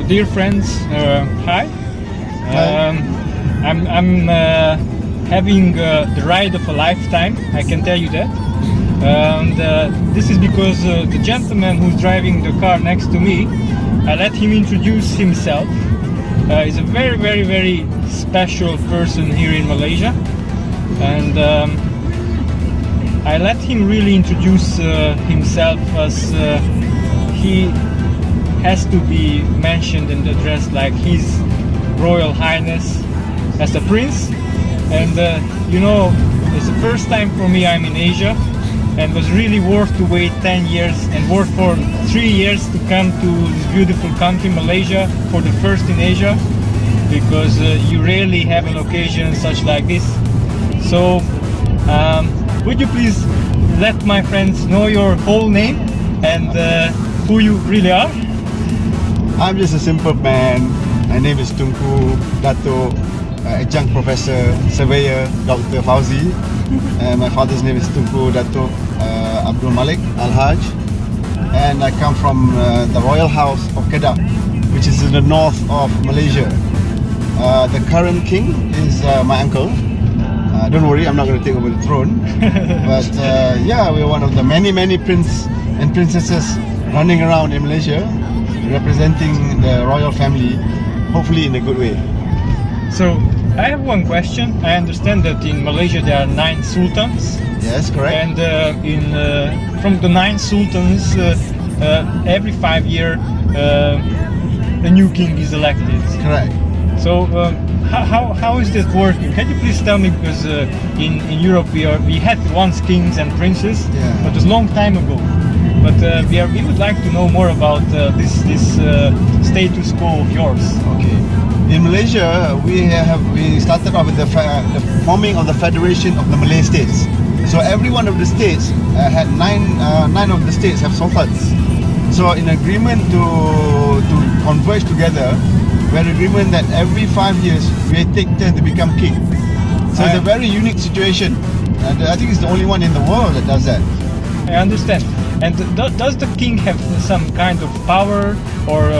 Dear friends, hi. I'm having the ride of a lifetime, I can tell you that. And this is because the gentleman who's driving the car next to me, I let him introduce himself. He's a very, very, very special person here in Malaysia. And I let him really introduce himself, as he has to be mentioned and addressed like His Royal Highness as a prince. And you know, it's the first time for me I'm in Asia, and was really worth to wait 10 years and worth for 3 years to come to this beautiful country, Malaysia, for the first in Asia, because you rarely have an occasion such like this. So would you please let my friends know your whole name and who you really are? I'm just a simple man. My name is Tunku, Dato, adjunct professor, surveyor, Dr. Fauzi. And my father's name is Tunku, Dato Abdul Malik Al-Haj. And I come from the royal house of Kedah, which is in the north of Malaysia. The current king is my uncle. Don't worry, I'm not going to take over the throne. But yeah, we're one of the many princes and princesses running around in Malaysia, representing the royal family, hopefully in a good way. So I have one question. I understand that in Malaysia there are 9 sultans. Yes, correct. And from the 9 sultans, every 5 years a new king is elected. Correct. So how is that working? Can you please tell me, because in Europe we had once kings and princes, yeah, but it was a long time ago. But we would like to know more about this status quo of yours. Okay. In Malaysia, we started off with the forming of the Federation of the Malay States. So every one of the states had nine of the states have sultans. So in agreement to converge together, we had agreement that every 5 years we take turn to become king. So it's a very unique situation. And I think it's the only one in the world that does that. I understand. And does the king have some kind of power, or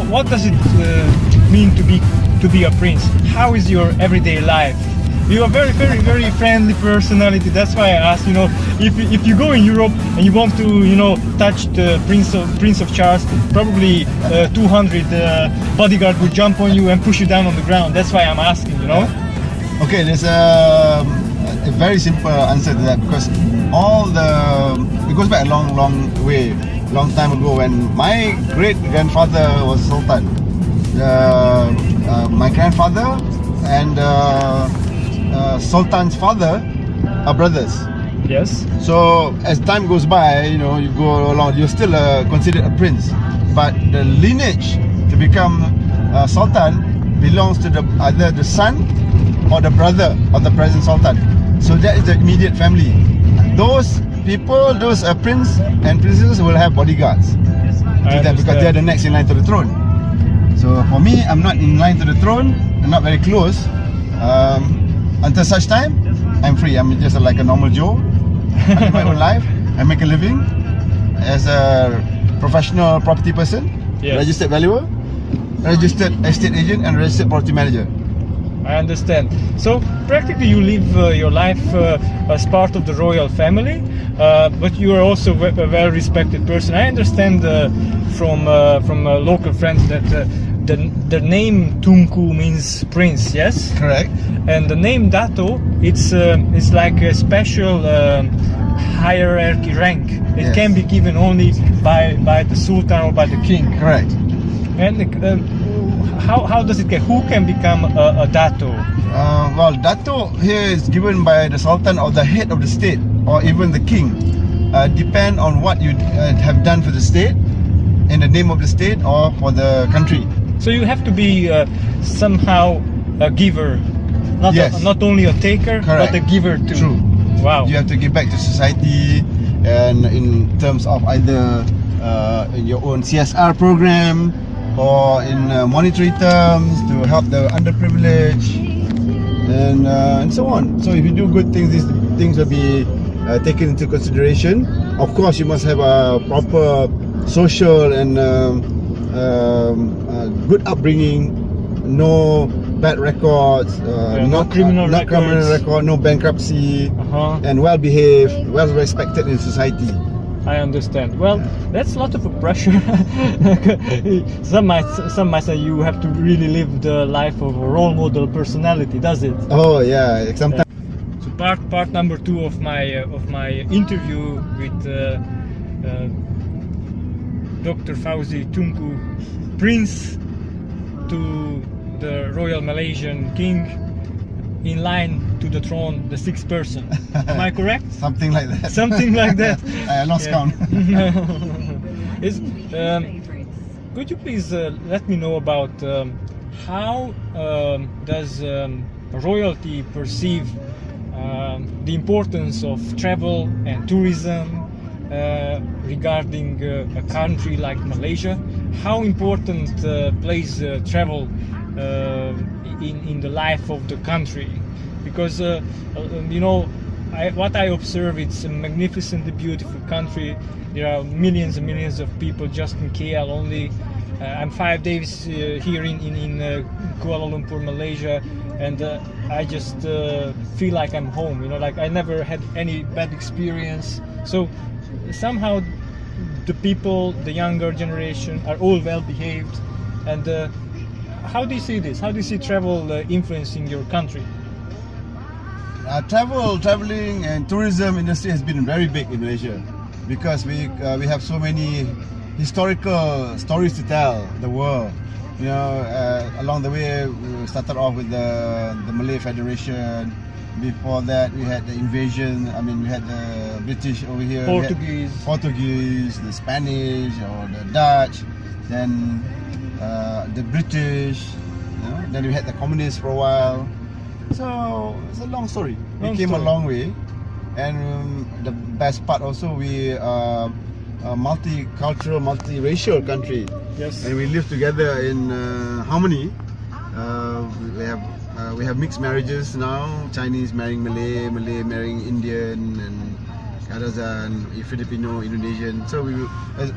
what does it mean to be a prince? How is your everyday life? You are very, very, very friendly personality. That's why I asked. You know, if you go in Europe and you want to, you know, touch the Prince of Charles, probably 200 bodyguards will jump on you and push you down on the ground. That's why I'm asking. You know. Okay, there's a very simple answer to that, because it goes back a long time ago when my great grandfather was sultan. My grandfather and sultan's father are brothers. Yes. So as time goes by, you know, you go along, you're still considered a prince, but the lineage to become sultan belongs to either the son or the brother of the present sultan. So that is the immediate family. Those people, those prince and princesses will have bodyguards to them, because they're the next in line to the throne. So for me, I'm not in line to the throne. I'm not very close. Until such time, I'm free. I'm just like a normal Joe. I live my own life. I make a living as a professional property person, yes, registered valuer, registered estate agent, and registered property manager. I understand. So practically you live your life as part of the royal family, but you are also a very respected person. I understand from local friends that the name Tunku means prince, yes? Correct. And the name Dato, it's like a special hierarchy rank. It, yes, can be given only by the sultan or by the king. Correct. And how does it get? Who can become a Dato? Well, Dato here is given by the sultan or the head of the state, or even the king. Depend on what you have done for the state, in the name of the state, or for the country. So you have to be somehow a giver, not, yes, not only a taker, correct, but a giver too. True. Wow. You have to give back to society, and in terms of either in your own CSR program, or in monetary terms to help the underprivileged, and so on. So if you do good things, these things will be taken into consideration. Of course, you must have a proper social and good upbringing, no bad records, no criminal record, no bankruptcy, and well behaved, well respected in society. I understand. Well, that's a lot of a pressure. Some might say you have to really live the life of a role model personality, does it? Oh yeah, sometimes. So part number 2 of my interview with Dr. Fauzi Tunku, Prince to the Royal Malaysian King, in line to the throne, the 6th person. Am I correct? Something like that. Something like that. I lost count. Could you please let me know about how does royalty perceive the importance of travel and tourism regarding a country like Malaysia? How important plays travel in the life of the country? Because you know, what I observe, it's a magnificently beautiful country. There are millions and millions of people just in KL only. I'm 5 days here in Kuala Lumpur, Malaysia, and I just feel like I'm home. You know, like I never had any bad experience. So somehow the people, the younger generation, are all well behaved. And how do you see this? How do you see travel influencing your country? Traveling and tourism industry has been very big in Malaysia because we have so many historical stories to tell the world. You know, along the way we started off with the Malay Federation. Before that we had the invasion. I mean, we had the British over here, Portuguese, the Spanish or the Dutch, then the British, you know, then we had the communists for a while. So it's a long story. We came a long way, and the best part also, we are a multicultural, multiracial country. Yes. And we live together in harmony. We have mixed marriages now. Chinese marrying Malay, Malay marrying Indian, and Kadazan, Filipino, Indonesian. So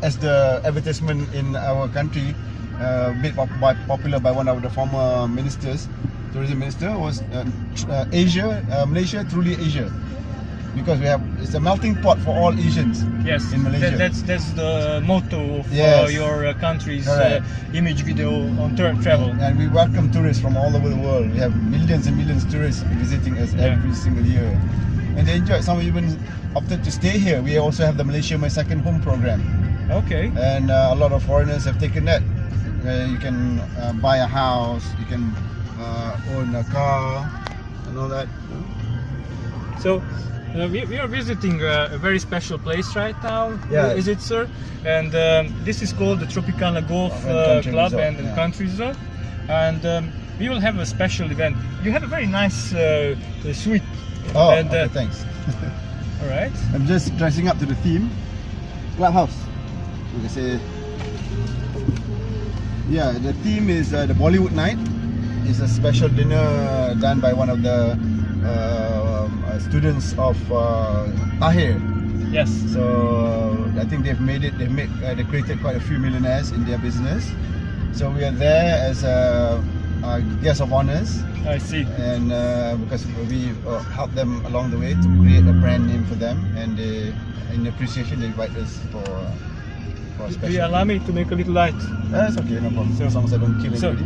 as the advertisement in our country, made popular by one of the former ministers, tourism minister, was Malaysia truly Asia, because it's a melting pot for all Asians. Yes, in Malaysia. That's the motto of your country's image video on travel. And we welcome tourists from all over the world. We have millions and millions of tourists visiting us every single year, and they enjoy. Some even opted to stay here. We also have the Malaysia My Second Home program. Okay. And a lot of foreigners have taken that. You can buy a house, you can own a car, and all that. So we are visiting a very special place right now. Yeah. Is it, sir? And this is called the Tropicana Golf Club and Country Resort. And we will have a special event. You have a very nice suite. Oh, and, okay, thanks. All right. I'm just dressing up to the theme. Clubhouse. We can say. Yeah, the theme is the Bollywood Nite. It's a special dinner done by one of the students of Tahir. Yes. So I think they created quite a few millionaires in their business. So we are there as a guest of honors. I see. And because we help them along the way to create a brand name for them, and in appreciation they invite us for a special. Do you allow me to make a little light? That's okay, no problem. So, as long as I don't kill anybody.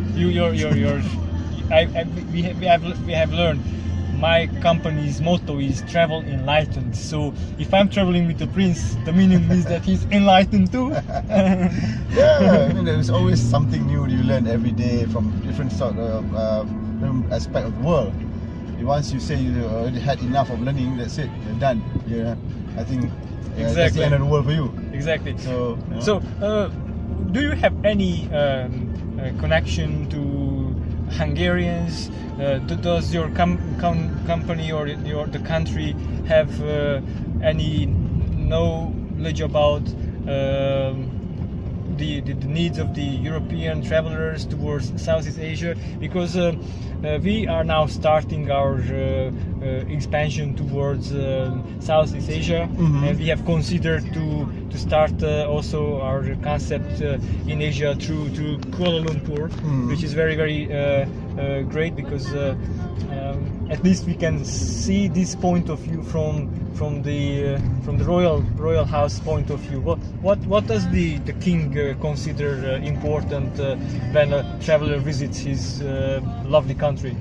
We have learned. My company's motto is travel enlightened. So if I'm traveling with the prince, the meaning is that he's enlightened too. Yeah, I mean, there's always something new you learn every day from different sort of aspect of the world. Once you say you already had enough of learning, that's it. You're done. Yeah, I think that's the end of the world for you. Exactly. So, you know. So, do you have any connection to Hungarians? Does your company or the country have any knowledge about the needs of the European travelers towards Southeast Asia? Because we are now starting our expansion towards Southeast Asia, and we have considered to to start also our concept in Asia through Kuala Lumpur, which is very great because at least we can see this point of view from the royal house point of view. What does the king consider important when a traveler visits his lovely country?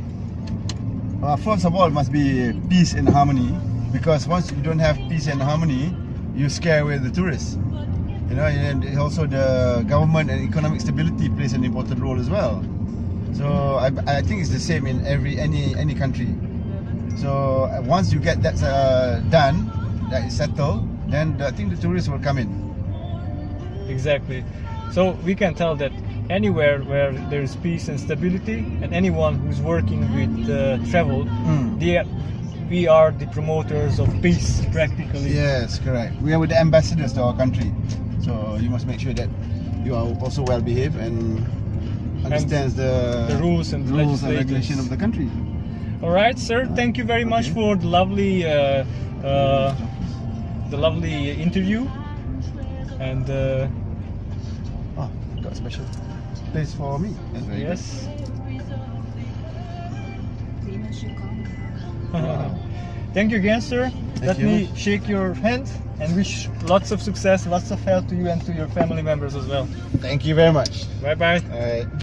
First of all, it must be peace and harmony, because once you don't have peace and harmony, you scare away the tourists. You know, and also the government and economic stability plays an important role as well. So I think it's the same in any country. So once you get that done, that is settled, then I think the tourists will come in. Exactly. So we can tell that anywhere where there is peace and stability, and anyone who's working with travel, we are the promoters of peace practically. Yes, correct. We are the ambassadors to our country. So you must make sure that you are also well behaved and understands the rules and regulation of the country. All right, sir. Thank you very much for the lovely interview. And got a special place for me. That's very yes. Wow. Thank you again, sir. Let you. me shake your hand and wish lots of success, lots of health to you and to your family members as well. Thank you very much. Bye bye. All right.